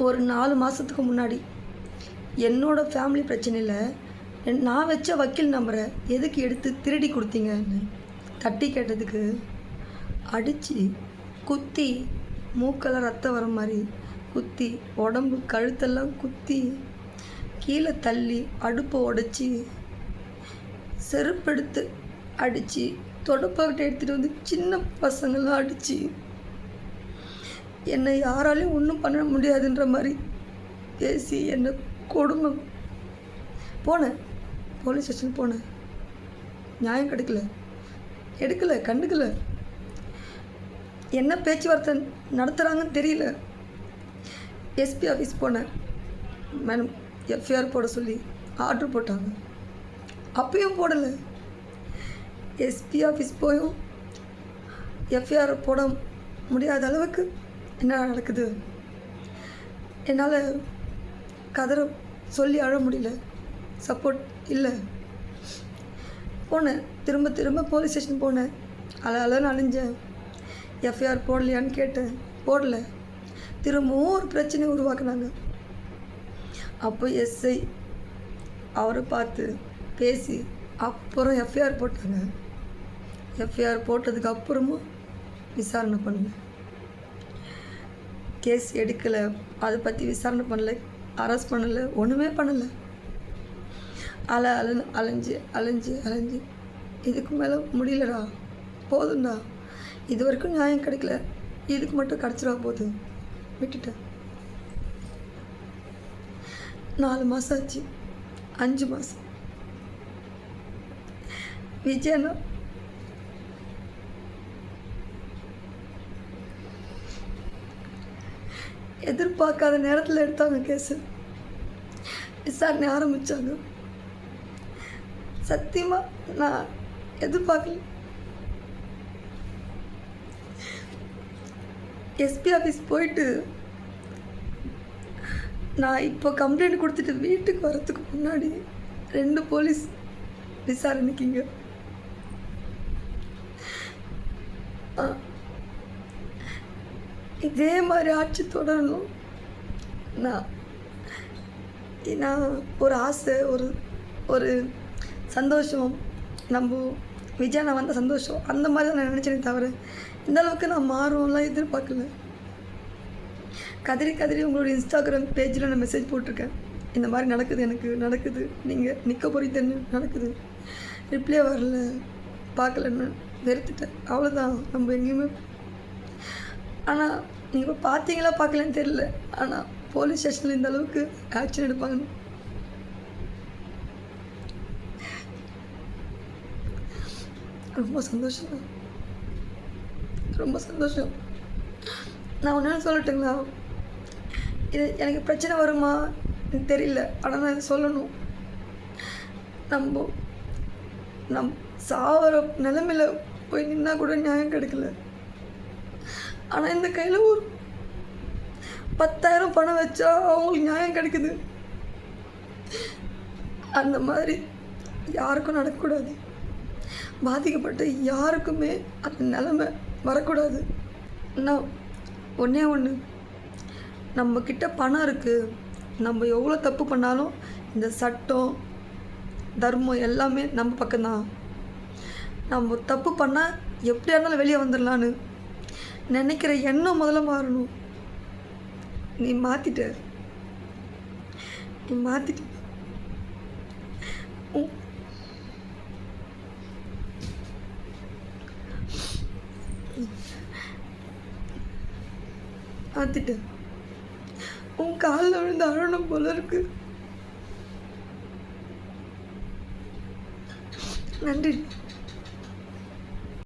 ஒரு 4 மாதத்துக்கு முன்னாடி என்னோடய ஃபேமிலி பிரச்சனையில் நான் வச்ச வக்கீல் நம்பரை எதுக்கு எடுத்து திருடி கொடுத்தீங்கன்னு தட்டி கேட்டதுக்கு அடித்து குத்தி மூக்கெல்லாம் ரத்தம் வர மாதிரி குத்தி உடம்பு கழுத்தெல்லாம் குத்தி கீழே தள்ளி அடுப்பை உடச்சி செருப்பெடுத்து அடித்து தொடப்பக்கிட்ட எடுத்துகிட்டு வந்து சின்ன பசங்கள்லாம் அடித்து என்னை யாராலையும் ஒன்றும் பண்ண முடியாதுன்ற மாதிரி பேசி என்னை கொடுமை. போனேன், போலீஸ் ஸ்டேஷன் போனேன், நியாயம் எடுக்கலை, கண்டுக்கலை. என்ன பேச்சுவார்த்தை நடத்துகிறாங்கன்னு தெரியல. எஸ்பி ஆஃபீஸ் போனேன், மேடம் எஃப்ஐஆர் போட சொல்லி ஆர்டர் போட்டாங்க, அப்பயும் போடலை. எஸ்பி ஆஃபீஸ் போயும் எஃப்ஐஆர் போட முடியாத அளவுக்கு என்ன நடக்குது, என்னால் கதற சொல்லி அழ முடியல, சப்போர்ட் இல்லை. போனேன், திரும்ப போலீஸ் ஸ்டேஷன் போனேன், அலன்னு அழிஞ்சேன். எஃப்ஐஆர் போடலையான்னு கேட்டேன், போடலை. திரும்பவும் ஒரு பிரச்சனை உருவாக்குனாங்க. அப்போ எஸ்ஐ அவரை பார்த்து பேசி அப்புறம் எஃப்ஐஆர் போட்டாங்க. எஃப்ஐஆர் போட்டதுக்கு அப்புறமும் விசாரணை பண்ணல, கேஸ் எடுக்கலை, அதை பற்றி விசாரணை பண்ணலை, அரெஸ்ட் பண்ணலை, ஒன்றுமே பண்ணலை. அலைஞ்சு இதுக்கு மேலே முடியலடா, போதும்டா, இது வரைக்கும் நியாயம் கிடைக்கல, இதுக்கு மட்டும் கிடச்சிடா போகுது, விட்டுட்டேன். 4 மாதம் ஆச்சு, 5 மாதம். விஜயண்ணா எதிர்பார்க்காத நேரத்தில் எடுத்தாங்க கேஸு, விசாரணை ஆரம்பித்தாங்க. சத்தியமாக நான் எதிர்பார்க்கல. எஸ்பி ஆஃபீஸ் போயிட்டு நான் இப்போ கம்ப்ளைண்ட் கொடுத்துட்டு வீட்டுக்கு வரத்துக்கு முன்னாடி 2 போலீஸ் விசாரணைக்குங்க. இதே மாதிரி ஆட்சி தொடரணும். நான் ஒரு ஆசை, ஒரு சந்தோஷம், நம்ம விஜயண்ணா வந்த சந்தோஷம், அந்த மாதிரி தான் நான் நினச்சேனே தவிர இந்த அளவுக்கு நான் மாறும்லாம் எதிர்பார்க்கல. கதறி உங்களோட இன்ஸ்டாகிராம் பேஜில் நான் மெசேஜ் போட்டிருக்கேன், இந்த மாதிரி நடக்குது, எனக்கு நடக்குது, நீங்கள் நிற்க போகிறீங்கன்னு நடக்குது, ரிப்ளே வரல, பார்க்கலன்னு வெறுத்துட்டேன், அவ்வளோதான். நம்ம எங்கேயுமே ஆனால் நீங்கள் பார்த்தீங்களா பார்க்கலன்னு தெரியல, ஆனால் போலீஸ் ஸ்டேஷனில் இந்த அளவுக்கு ஆக்ஷன் எடுப்பாங்கன்னு ரொம்ப சந்தோஷம், ரொம்ப சந்தோஷம். நான் ஒன்று சொல்லட்டுங்களா, இது எனக்கு பிரச்சனை வருமா எனக்கு தெரியல, ஆனால் நான் இதை சொல்லணும். நம்ம சாவர நிலைமையில் போய் நின்னா கூட நியாயம் கிடைக்கல. ஆனால் இந்த கையில் ஒரு 10,000 பணம் வச்சா அவங்களுக்கு நியாயம் கிடைக்குது. அந்த மாதிரி யாருக்கும் நடக்கக்கூடாது, பாதிக்கப்பட்ட யாருக்குமே அந்த நிலைமை வரக்கூடாது. நான் ஒன்று, நம்மக்கிட்ட பணம் இருக்குது, நம்ம எவ்வளோ தப்பு பண்ணாலும் இந்த சட்டம் தர்மம் எல்லாமே நம்ம பக்கம்தான். நம்ம தப்பு பண்ணால் எப்படியா இருந்தாலும் வெளியே வந்துடலான்னு நினைக்கிற எண்ணம் முதல்ல மாறணும். நீ மாற்றிட்ட மாற்றிட்டேன். உன் காலில் விழுந்து அழணும் போல இருக்கு. நன்றி.